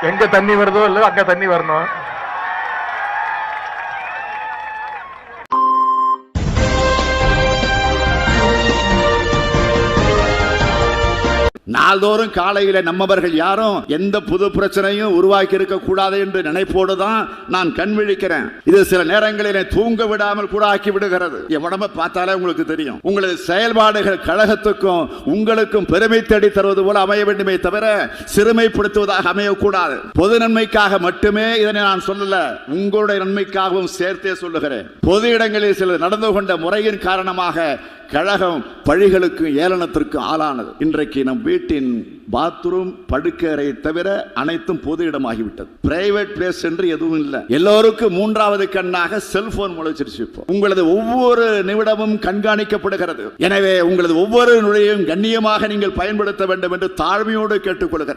எங்க தண்ணி வருதோ இல்ல அங்க தண்ணி வரணும். நாள்தோறும் காலையில நம்மவர்கள் யாரும் எந்த புது பிரச்சனையும் உருவாக்கி இருக்க கூடாது என்று நினைப்போடு தான் நான் கண் விழிக்கிறேன். இது சில நேரங்களில் தூங்க விடாமல் கூட ஆக்கி விடுகிறது. என் உடம்ப பார்த்தாலே உங்களுக்கு தெரியும். உங்களது செயல்பாடுகள் கழகத்துக்கும் உங்களுக்கும் பெருமை தேடி தருவது போல அமைய வேண்டுமே தவிர சிறுமைப்படுத்துவதாக அமையக்கூடாது. பொது நன்மைக்காக மட்டுமே இதனை நான் சொல்லல, உங்களுடைய நன்மைக்காகவும் சேர்த்தே சொல்லுகிறேன். பொது இடங்களில் சிலர் நடந்து கொண்ட முறையின் காரணமாக கழகம் பழிகளுக்கும் ஏளனத்திற்கும் ஆளானது. இன்றைக்கு நம் வீட்டின் பாத்ரூம் படுக்கறை தவிர அனைத்தும் பொது இடமாகிவிட்டது. பிரைவேட் பிளேஸ் என்று எதுவும் இல்லை. எல்லோருக்கும் மூன்றாவது கண்ணாக செல்போன் முளைச்சிருச்சு. உங்களது ஒவ்வொரு நிமிடமும் கண்காணிக்கப்படுகிறது. எனவே உங்களது ஒவ்வொரு நுழையும் கண்ணியமாக நீங்கள் பயன்படுத்த வேண்டும் என்று தாழ்மையோடு கேட்டுக்கொள்கிறேன்.